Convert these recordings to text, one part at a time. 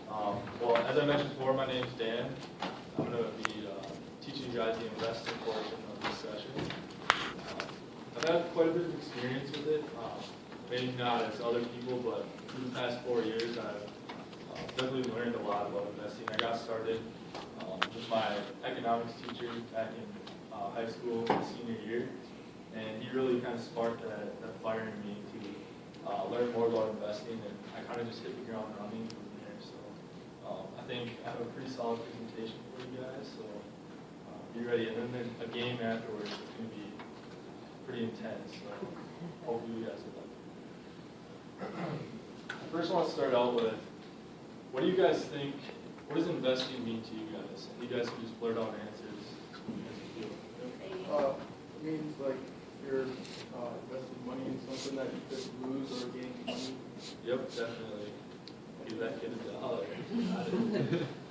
Well, as I mentioned before, my name's Dan. I'm going to be teaching you guys the investing portion of this session. I've had quite a bit of experience with it, maybe not as other people, but through the past 4 years, I've definitely learned a lot about investing. I got started with my economics teacher back in high school, senior year, and he really kind of sparked that fire in me to learn more about investing, and I kind of just hit the ground running from there. So I think I have a pretty solid presentation for you guys, so be ready. And then a game afterwards is going to be pretty intense, so hopefully you guys will like it. First, I want to start out with, what do you guys think, what does investing mean to you guys? You guys can just blurt out answers as you feel. It means like you're investing money in something that you could lose or gain money. Yep, definitely. Give that kid $1.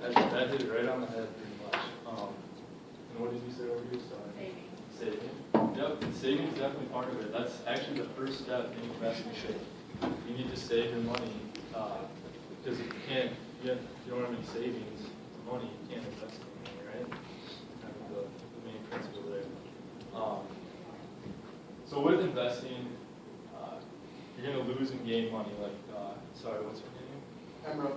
That hit it right on the head pretty much. And what did you say over here? Sorry. Saving. Yep, and saving is definitely part of it. That's actually the first step in investing. You need to save your money because if you don't have any savings, money, you can't invest in money, right? That's the main principle there. So with investing, you're going to lose and gain money. Like, sorry, what's your name? Emra.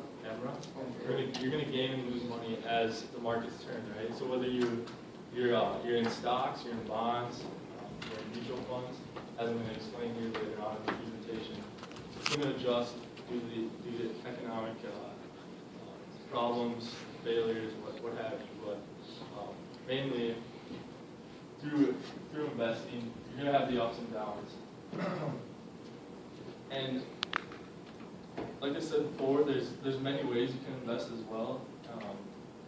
You're going to gain and lose money as the markets turn, right? So whether you're in stocks, you're in bonds, you're in mutual funds, as I'm going to explain here later on in the presentation, it's going to adjust due to economic problems, failures, what have you. But mainly through investing, you're going to have the ups and downs. And like I said before, there's many ways you can invest as well.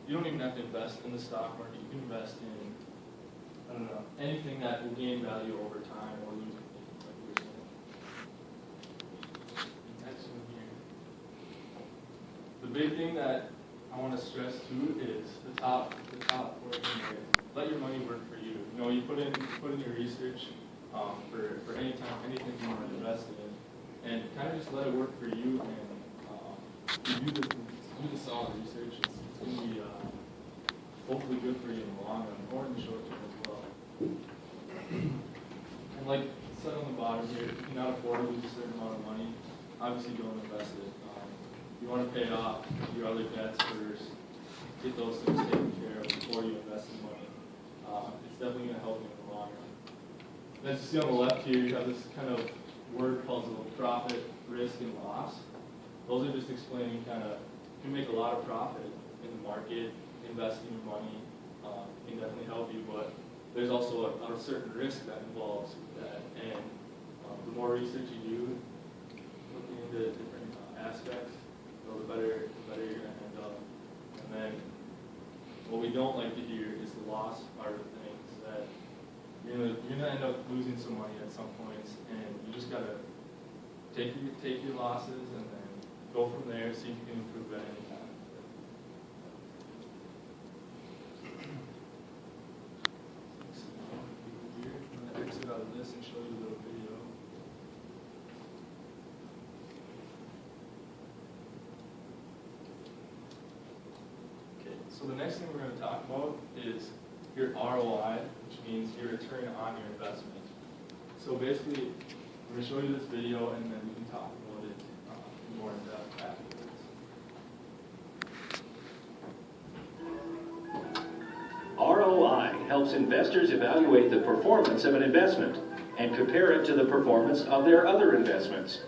You don't even have to invest in the stock market. You can invest in, I don't know, anything that will gain value over time or lose, like we were saying. Next one here. The big thing that I want to stress too is the top portion there. Let your money work for you. You know, you put in your research for anything you want to invest in, and kind of just let it work for you. And you do the solid research. It's going to be hopefully good for you in the long run, or in the short term as well. And like it said on the bottom here, if you cannot afford to lose a certain amount of money, obviously don't invest it. You want to pay off your other debts first, get those things taken care of before you invest in money. It's definitely going to help you in the long run. As you see on the left here, you have this kind of word puzzle: profit, risk, and loss. Those are just explaining kind of, you can make a lot of profit in the market, investing your money can definitely help you, but there's also a certain risk that involves that. And the more research you do, looking into different aspects, the better you're going to end up. And then what we don't like to hear is the loss part of things, that you're going to end up losing some money at some points, and you just got to take your losses and then go from there, see if you can improve at any time. I'm going to exit out of this and show you a little video. Okay, so the next thing we're going to talk about is your ROI, which means your return on your investment. So basically, I'm going to show you this video, and then we can talk about it more in depth afterwards. ROI helps investors evaluate the performance of an investment and compare it to the performance of their other investments.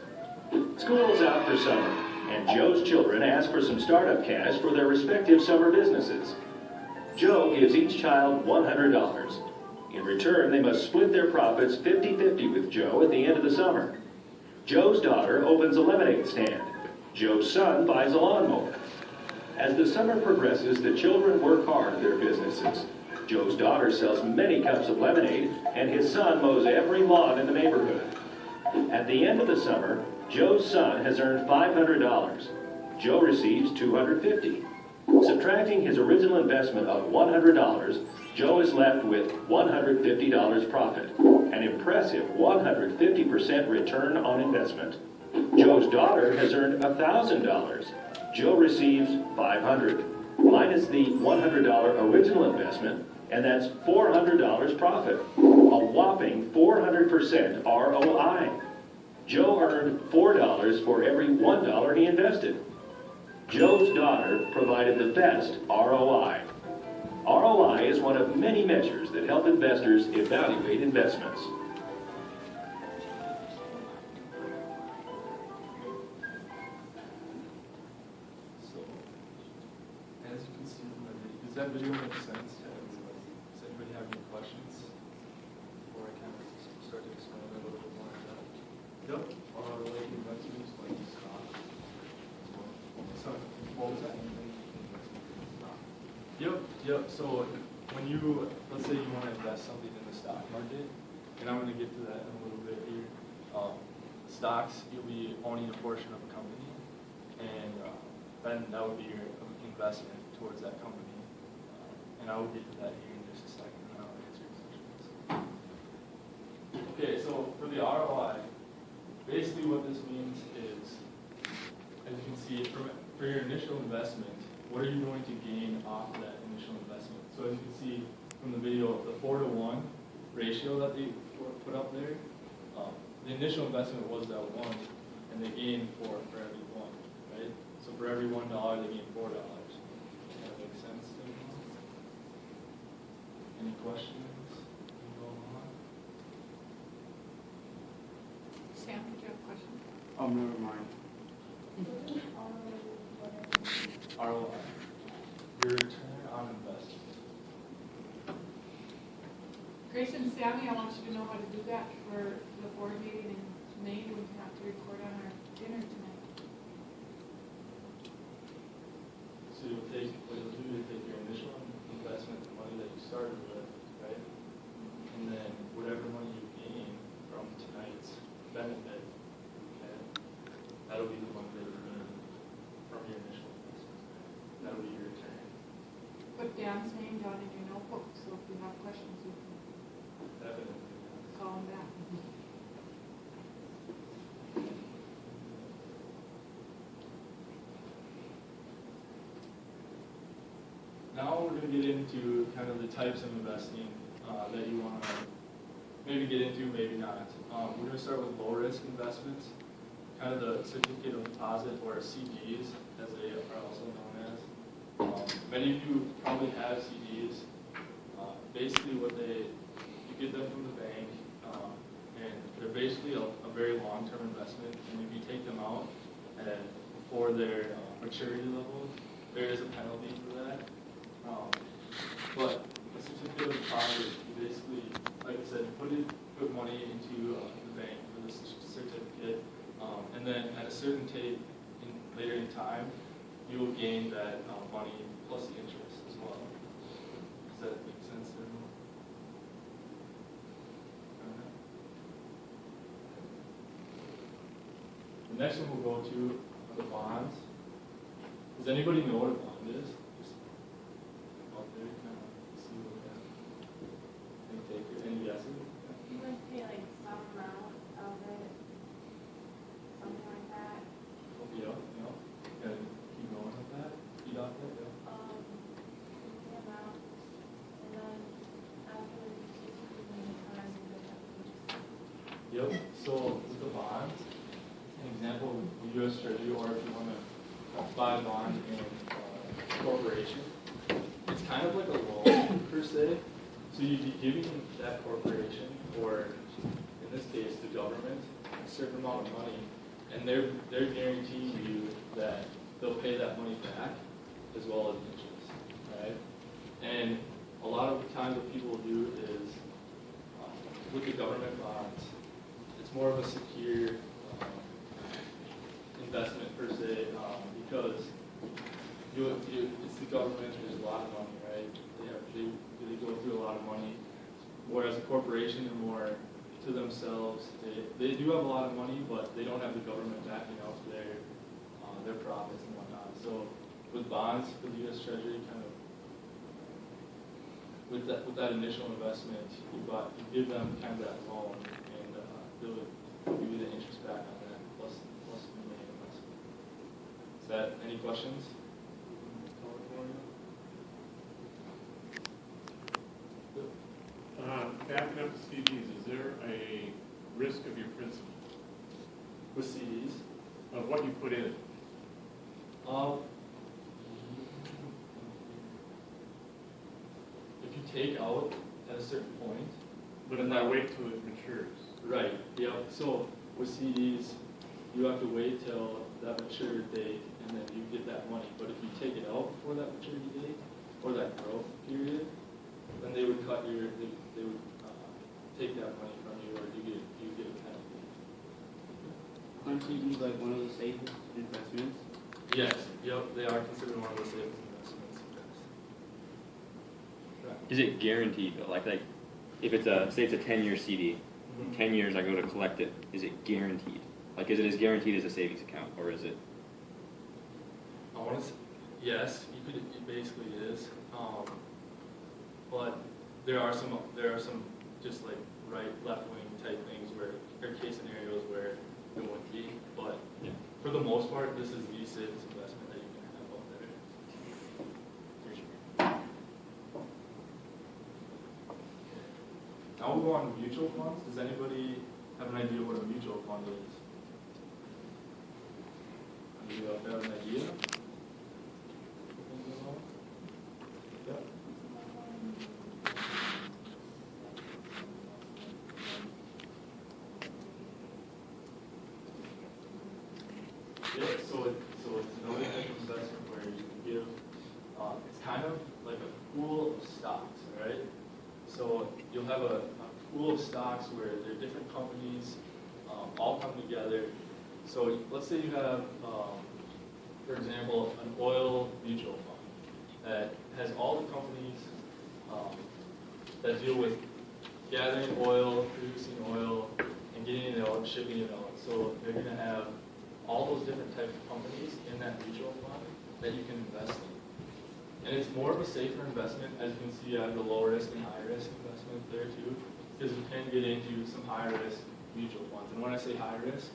School is out for summer, and Joe's children ask for some startup cash for their respective summer businesses. Joe gives each child $100. In return, they must split their profits 50-50 with Joe at the end of the summer. Joe's daughter opens a lemonade stand. Joe's son buys a lawnmower. As the summer progresses, the children work hard at their businesses. Joe's daughter sells many cups of lemonade, and his son mows every lawn in the neighborhood. At the end of the summer, Joe's son has earned $500. Joe receives $250. Subtracting his original investment of $100, Joe is left with $150 profit, an impressive 150% return on investment. Joe's daughter has earned $1,000. Joe receives $500, minus the $100 original investment, and that's $400 profit, a whopping 400% ROI. Joe earned $4 for every $1 he invested. Joe's daughter provided the best ROI. ROI is one of many measures that help investors evaluate investments. So, as you can see from the video, does that video make sense to everybody? Does anybody have any questions? Before I kind of start to explain a little bit more of that. Yep. Like investments, like stock. So, what was that? Yep. So when you, let's say you want to invest something in the stock market, and I'm going to get to that in a little bit here. Stocks, you'll be owning a portion of a company, and then that would be your investment towards that company. And I will get to that here in just a second, and I'll answer your questions. Okay, so for the ROI, basically what this means is, as you can see, for your initial investment, what are you going to gain off of that initial investment? So as you can see from the video, the 4-to-1 ratio that they put up there, the initial investment was that 1, and they gained 4 for every 1, right? So for every $1, they gained $4. Does that make sense to anyone? Any questions? Sam, did you have a question? Oh, never mind. ROI, your return on investment. Grace and Sammy, I want you to know how to do that for the board meeting in May. We have to record on our dinner tonight. So you'll take, what you'll do is take your initial investment, the money that you started with, right? And then whatever money you gain from tonight's benefit, okay, that'll be the money that you gain from your initial investment. That'll be your return. Put Dan's name down in your notebook, so if you have questions, you can Definitely. call him back. Now we're going to get into kind of the types of investing that you want to maybe get into, maybe not. We're going to start with low-risk investments, kind of the certificate of deposit, or CDs, as they are also known as. Many of you probably have CDs. Basically, you get them from the bank, and they're basically a very long-term investment. And if you take them out before their maturity level, there is a penalty for that. But a certificate of deposit, you basically, like I said, put money into the bank for this certificate, and then at a certain date later in time, you will gain that money plus the interest as well. Does that make sense to everyone? The next one we'll go to are the bonds. Does anybody know what a bond is? Just out there, kind of see what that. Any guesses? You would pay like some amount of it, something like that. Yeah. And keep going with that. Feed off that. Yeah. The amount, and then after you time, you would have to just. Yep. So with the bonds, an example of the U.S. Treasury, or if you want to buy a bond in a corporation, it's kind of like a loan per se. So you'd be giving that corporation, or in this case the government, a certain amount of money, and they're guaranteeing you that they'll pay that money back as well as interest, right? And a lot of the times what people do is with the government bonds, it's more of a secure investment per se, because it's the government. There's a lot of money, right? They go through a lot of money. Whereas a corporation, they're more to themselves. They do have a lot of money, but they don't have the government backing up their profits and whatnot. So with bonds for the U.S. Treasury, kind of with that initial investment, you give them kind of that loan, and they'll give you the interest back on that plus the main investment. Does Is that, any questions? Backing up to CDs, is there a risk of your principal, With CDs? of what you put in? If you take out at a certain point. But if I wait till it matures? Right, yep, so with CDs, you have to wait till that maturity date and then you get that money. But if you take it out before that maturity date, or that growth period, then they would cut your, they would take that money from you, or you get a penalty. Aren't CDs like one of the safest investments? Yes, yep, they are considered one of the safest investments. Correct. Is it guaranteed though? Like if it's a, say it's a 10-year CD, Mhm. 10 years I go to collect it, is it guaranteed? Like is it as guaranteed as a savings account, or is it? I want to, yes, you could, it basically is, but there are some just like right, left wing type things where, there are case scenarios where it wouldn't be, but Yeah. for the most part, this is the safest investment that you can have out there. Now we'll go on to mutual funds. Does anybody have an idea what a mutual fund is? Do you have an idea? Yep. Yeah, so it's another type of investment where you can give, it's kind of like a pool of stocks, right? So you'll have a pool of stocks where there are different companies, all come together. So let's say you have, for example, an oil mutual fund that has all the companies that deal with gathering oil, producing oil, and getting it out, shipping it out. So they're going to have all those different types of companies in that mutual fund that you can invest in. And it's more of a safer investment. As you can see, I have the low risk and high risk investment there too, because you can get into some high risk mutual funds. And when I say high risk,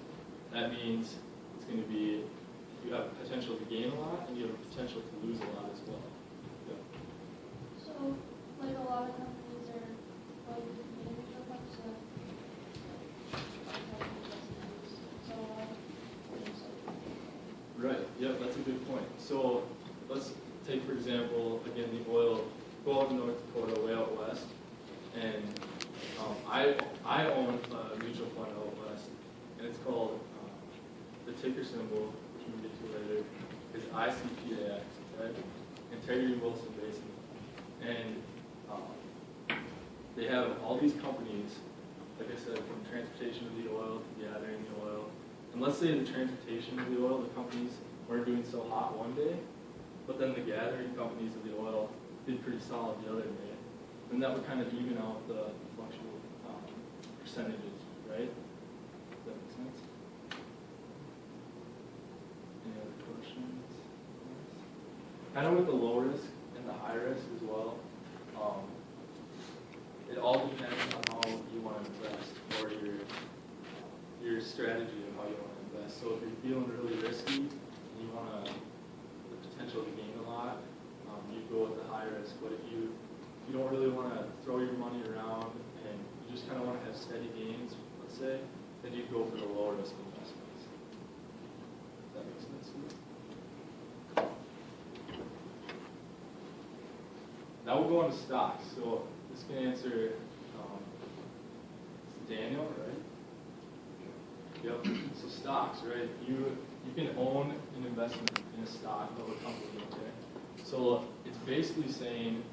that means it's going to be, you have potential to gain a lot and you have potential to lose a lot as well. Yeah. So, like a lot of companies are, like, mutual funds, so, Right, yep, that's a good point. So let's take, for example, again, the oil, go out in North Dakota, way out west, and I own a mutual fund out west, and it's called, the ticker symbol, which we can get to later, is ICPAX, right? Integrity Wilson Basin. And they have all these companies, like I said, from transportation of the oil to gathering the oil. And let's say the transportation of the oil, the companies weren't doing so hot one day, but then the gathering companies of the oil did pretty solid the other day. And that would kind of even out the fluctual percentages, right? Does that make sense? Any other questions? Kind of with the low risk and the high risk as well. It all depends on how you want to invest, or your strategy of how you want to invest. So if you're feeling really risky and you want the potential to gain a lot, you go with the high risk. But if you don't really want to throw your money around and you just kind of want to have steady gains, let's say, then you go for the low risk investments. Does that make sense to you? Now we'll go on to stocks. So this can answer Daniel, right? Yep. So stocks, right? You can own an investment in a stock of a company, okay? So it's basically saying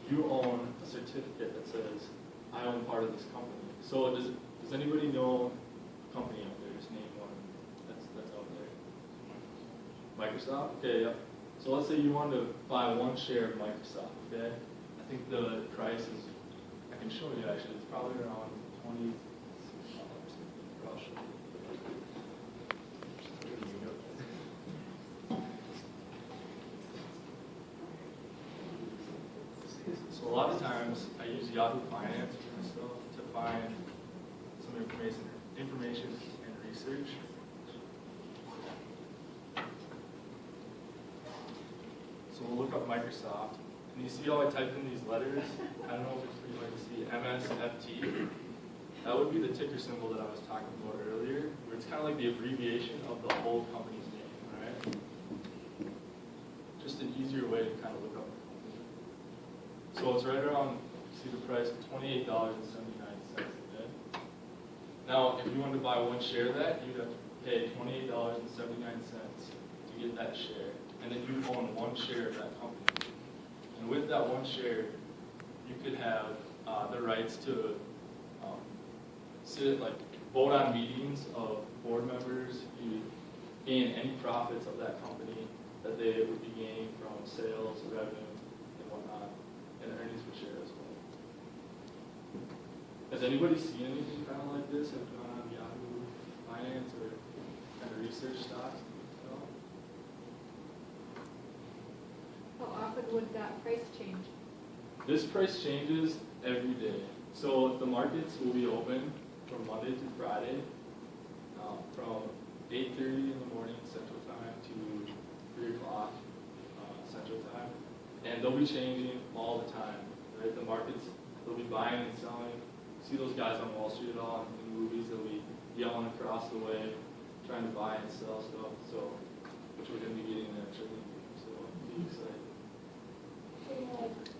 you own a certificate that says I own part of this company. So does anybody know a company out there? Just name one that's out there. Microsoft? Okay, yep. So let's say you wanted to buy one share of Microsoft, okay? I think the price is, I can show you actually, it's probably around $26. I'll show you. So a lot of times I use Yahoo Finance and stuff to find some information and research. look up Microsoft, and you see how I typed in these letters? I don't know if it's pretty hard to see, MSFT. That would be the ticker symbol that I was talking about earlier, where it's kind of like the abbreviation of the whole company's name, all right? Just an easier way to kind of look up the company. So it's right around, see the price, $28.79 today. Now, if you wanted to buy one share of that, you'd have to pay $28.79 to get that share. And then you own one share of that company. And with that one share, you could have the rights to vote on meetings of board members. You gain any profits of that company that they would be gaining from sales, revenue, and whatnot, and earnings per share as well. Has anybody seen anything kind of like this? Have gone on Yahoo Finance or kind of research stocks? No? How often would that price change? This price changes every day. So the markets will be open from Monday through Friday, from 8:30 in the morning Central Time to 3 o'clock Central Time. And they'll be changing all the time, right? The markets, they'll be buying and selling. See those guys on Wall Street at all in movies? They'll be yelling across the way, trying to buy and sell stuff. So, which we're going to be getting there, so be excited. So like